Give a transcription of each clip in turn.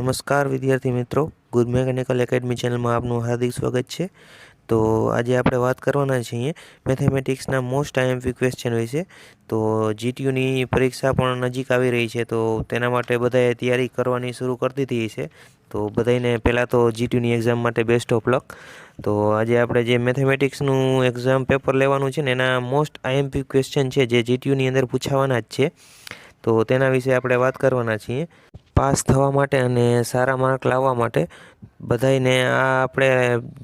નમસ્કાર વિદ્યાર્થી મિત્રો, ગુડ મેકેનિકલ એકેડમી ચેનલમાં આપનું હાર્દિક સ્વાગત છે। તો આજે આપણે વાત કરવાના છીએ મેથેમેટિક્સના મોસ્ટ આઈએમપી ક્વેશ્ચન વિશે। તો જીટીયુની પરીક્ષા પણ નજીક આવી રહી છે, તો તેના માટે બધાએ તૈયારી કરવાની શરૂ કરી દીધી છે। તો બધાને પહેલાં તો જીટીયુની એક્ઝામ માટે બેસ્ટ ઓફ લક। તો આજે આપણે જે મેથેમેટિક્સનું એક્ઝામ પેપર લેવાનું છે ને એના મોસ્ટ આઈએમપી ક્વેશ્ચન છે જે જીટીયુની અંદર પૂછાવાના જ છે, તો તેના વિશે આપણે વાત કરવાના છીએ। પાસ થવા માટે અને સારા માર્ક લાવવા માટે બધાને આ આપણે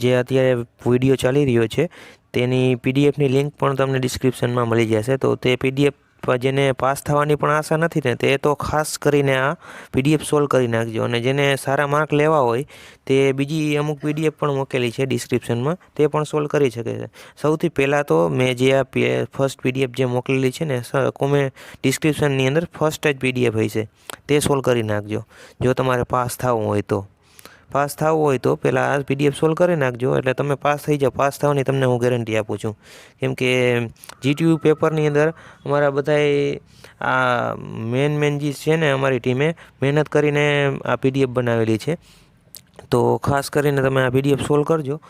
જે અત્યારે વિડીયો ચાલી રહ્યો છે તેની પીડીએફની લિંક પણ તમને ડિસ્ક્રિપ્શનમાં મળી જશે। તો તે પીડીએફ જેને પાસ થવાની પણ આશા નથી ને તે તો ખાસ કરીને આ પીડીએફ સોલ્વ કરી નાખજો, અને જેને સારા માર્ક લેવા હોય તે બીજી અમુક પીડીએફ પણ મૂકેલી છે ડિસ્ક્રિપ્શનમાં, તે પણ સોલ્વ કરી શકે છે। સૌથી પહેલાં તો મેં જે આ ફર્સ્ટ પીડીએફ જે મોકલેલી છે ને ડિસ્ક્રિપ્શનની અંદર ફર્સ્ટ જ પીડીએફ હોય છે તે સોલ્વ કરી નાખજો। જો તમારે પાસ થવું હોય તો પહેલાં આ પીડીએફ સોલ્વ કરી નાખજો, એટલે તમે પાસ થઈ જાઓ। પાસ થવાની તમને હું ગેરંટી આપું છું, કેમ કે જીટીયુ પેપરની અંદર અમારા બધાએ આ મેન જે છે ને અમારી ટીમે મહેનત કરીને આ પીડીએફ બનાવેલી છે। તો ખાસ કરીને તમે આ પીડીએફ સોલ્વ કરજો।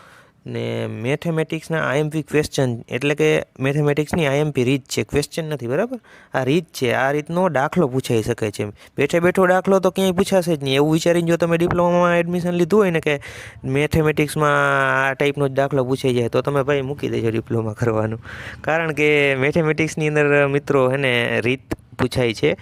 ને મેથેમેટિક્સના આઈએમપી ક્વેશ્ચન એટલે કે મેથેમેટિક્સની આઈએમપી રીત છે, ક્વેશ્ચન નથી, બરાબર? આ રીત છે, આ રીતનો દાખલો પૂછાઈ શકે છે। બેઠો દાખલો તો ક્યાંય પૂછાશે જ નહીં એવું વિચારીને જો તમે ડિપ્લોમામાં એડમિશન લીધું હોય ને કે મેથેમેટિક્સમાં આ ટાઈપનો જ દાખલો પૂછાઈ જાય તો તમે ભાઈ મૂકી દેજો ડિપ્લોમા કરવાનું, કારણ કે મેથેમેટિક્સની અંદર મિત્રો હે ને રીત પૂછાય છે।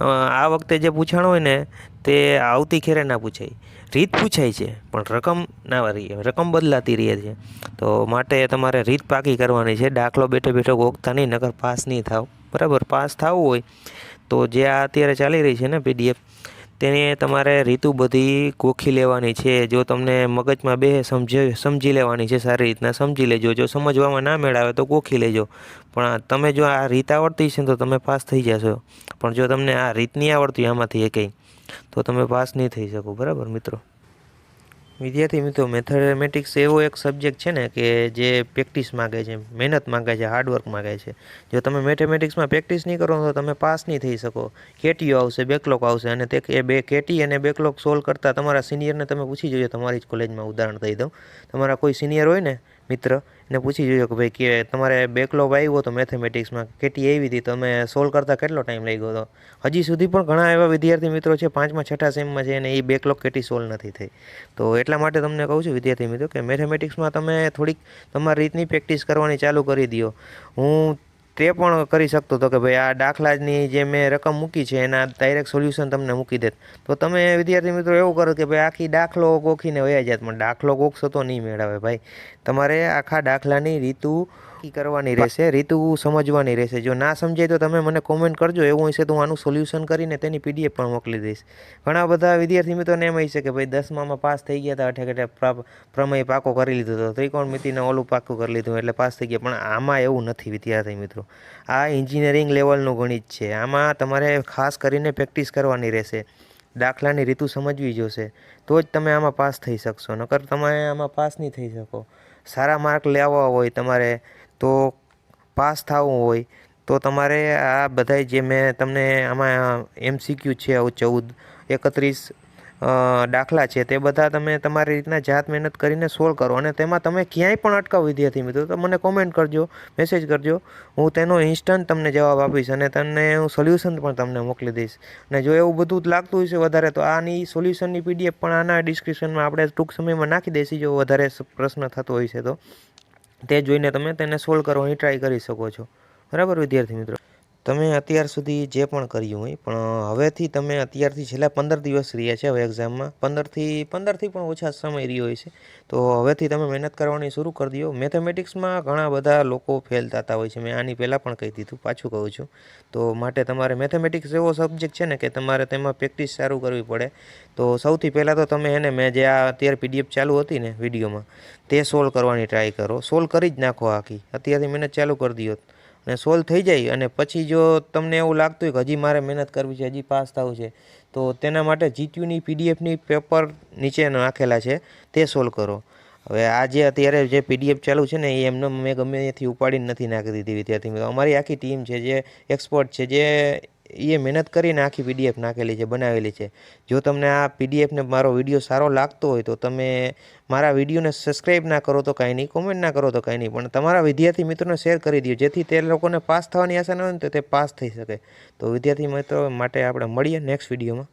આ વખતે જે પૂછાણું હોય ને તે આવતી ખેરે ના પૂછાય, રીત પૂછાય છે પણ રકમ ના રહી, રકમ બદલાતી રહે છે। તો માટે તમારે રીત પાકી કરવાની છે, દાખલો બેઠો ગોખતા નહીં, નકર પાસ નહીં થાવ, બરાબર? પાસ થવું હોય તો જે આ અત્યારે ચાલી રહી છે ને પીડીએફ તેને તમારે રીતુ બધી ગોખી લેવાની છે। જો તમને મગજમાં બે સમજી લેવાની છે, સારી રીતના સમજી લેજો। જો સમજવામાં ના મેળ આવે તો ગોખી લેજો, પણ તમે જો આ રીત આવડતી છે તો તમે પાસ થઈ જશો, પણ જો તમને આ રીત નહીં આવડતી આમાંથી એકેય તો તમે પાસ નહીં થઈ શકો, બરાબર મિત્રો? વિદ્યાર્થી મિત્રો, મેથેમેટિક્સ એવો એક સબ્જેક્ટ છે ને કે જે પ્રેક્ટિસ માગે છે, મહેનત માગે છે, હાર્ડવર્ક માગે છે। જો તમે મેથેમેટિક્સમાં પ્રેક્ટિસ નહીં કરો તો તમે પાસ નહીં થઈ શકો। કેટીઓ આવશે, બેકલોગ આવશે, અને તે કેટી અને બેકલોગ સોલ્વ કરતાં તમારા સિનિયરને તમે પૂછી જોજો। તમારી જ કોલેજમાં ઉદાહરણ દઈ દઉં, તમારા કોઈ સિનિયર હોય ને મિત્ર એને પૂછી જોજો કે ભાઈ કે તમારે બેકલોગ આવ્યો તો મેથેમેટિક્સમાં કેટી આવી હતી, તમે સોલ્વ કરતાં કેટલો ટાઈમ લાગ્યો હતો? હજી સુધી પણ ઘણા એવા વિદ્યાર્થી મિત્રો છે 5મા 6ઠા સેમમાં છે અને એ બેકલોગ કેટી સોલ્વ નથી થઈ। તો એટલા માટે તમને કહું છું વિદ્યાર્થી મિત્રો કે મેથેમેટિક્સમાં તમે થોડીક તમારી રીતની પ્રેક્ટિસ કરવાની ચાલુ કરી દો। હું તે પણ કરી શકતો હતો કે ભાઈ આ દાખલાની જે મેં રકમ મૂકી છે એના ડાયરેક્ટ સોલ્યુશન તમને મૂકી દેત, તો તમે વિદ્યાર્થી મિત્રો એવું કરો કે ભાઈ આખી દાખલો ગોખીને વયા જાત, પણ દાખલો ગોખશો તો નહીં મેળવે ભાઈ। તમારે આખા દાખલાની રીતુ કરવાની રહેશે, રીતુ સમજવાની રહેશે। જો ના સમજાય તો તમે મને કોમેન્ટ કરજો, એવું હશે તો હું આનું સોલ્યુશન કરીને તેની પીડીએફ પણ મોકલી દઈશ। ઘણા બધા વિદ્યાર્થી મિત્રોને એમ હશે કે ભાઈ 10મામાં પાસ થઈ ગયા હતા, અઠે પ્રમેય પાકો કરી લીધો હતો, ત્રિકોણમિતિને ઓલું પાકું કરી લીધું એટલે પાસ થઈ ગયા, પણ આમાં એવું નથી વિદ્યાર્થી મિત્રો। આ એન્જિનિયરિંગ લેવલનું ગણિત છે, આમાં તમારે ખાસ કરીને પ્રેક્ટિસ કરવાની રહેશે, દાખલાની રીતુ સમજવી જોશે, તો જ તમે આમાં પાસ થઈ શકશો, નકર તમે આમાં પાસ નહીં થઈ શકો। સારા માર્ક લેવા હોય તમારે, તો પાસ થવું હોય તો તમારે આ બધાય જે મેં તમને આમાં MCQ છે 14 31 દાખલા છે તે બધા તમે તમારી રીતના જાત મહેનત કરીને સોલ્વ કરો, અને તેમાં તમે ક્યાંય પણ અટકાવ વિદ્યાર્થી મિત્રો તો મને કોમેન્ટ કરજો, મેસેજ કરજો, હું તેનો ઇન્સ્ટન્ટ તમને જવાબ આપીશ અને તમને હું સોલ્યુશન પણ તમને મોકલી દઈશ। અને જો એવું બધું જ લાગતું હશે વધારે તો આની સોલ્યુશનની પીડીએફ પણ આના ડિસ્ક્રિપ્શનમાં આપણે ટૂંક સમયમાં નાખી દઈશું। જો વધારે પ્રશ્ન થતો હોય છે તો તે જોઈને તમે તેને સોલ્વ કરવાની ટ્રાય કરી શકો છો, બરાબર વિદ્યાર્થી મિત્રો? તમે અત્યાર સુધી જે પણ કર્યું હોય, પણ હવેથી તમે અત્યારથી છેલ્લા 15 દિવસ રહ્યા છે હવે એક્ઝામમાં, 15થી પણ ઓછા સમય રહ્યો હોય છે, તો હવેથી તમે મહેનત કરવાની શરૂ કરી દો। મેથેમેટિક્સમાં ઘણા બધા લોકો ફેલ થતા હોય છે, મેં આની પહેલાં પણ કહી દીધું, પાછું કહું છું। તો માટે તમારે મેથેમેટિક્સ એવો સબ્જેક્ટ છે ને કે તમારે તેમાં પ્રેક્ટિસ સારું કરવી પડે। તો સૌથી પહેલાં તો તમે એને મેં જે આ અત્યારે પીડીએફ ચાલુ હતી ને વિડીયોમાં તે સોલ્વ કરવાની ટ્રાય કરો, સોલ્વ કરી જ નાખો આખી, અત્યારથી મહેનત ચાલુ કરી દો અને સોલ્વ થઈ જાય। અને પછી જો તમને એવું લાગતું હોય કે હજી મારે મહેનત કરવી છે, હજી પાસ થવું છે, તો તેના માટે જીટીયુની પીડીએફની પેપર નીચે નાખેલા છે તે સોલ્વ કરો। હવે આ જે અત્યારે જે પીડીએફ ચાલુ છે ને એ એમને મેં ગમે ત્યાંથી ઉપાડીને નથી નાખી દીધી વિદ્યાર્થી મિત્રો, અમારી આખી ટીમ છે જે એક્સપર્ટ છે, જે એ મહેનત કરીને આખી પીડીએફ નાખેલી છે, બનાવેલી છે. જો તમને આ પીડીએફને મારો વિડીયો સારો લાગતો હોય તો તમે મારા વિડીયોને સબસ્ક્રાઈબ ના કરો તો કાંઈ નહીં, કોમેન્ટ ના કરો તો કાંઈ નહીં, પણ તમારા વિદ્યાર્થી મિત્રોને શેર કરી દો, જેથી તે લોકોને પાસ થવાની આશા ન હોય ને તો તે પાસ થઈ શકે. તો વિદ્યાર્થી મિત્રો માટે આપણે મળીએ નેક્સ્ટ વિડીયોમાં.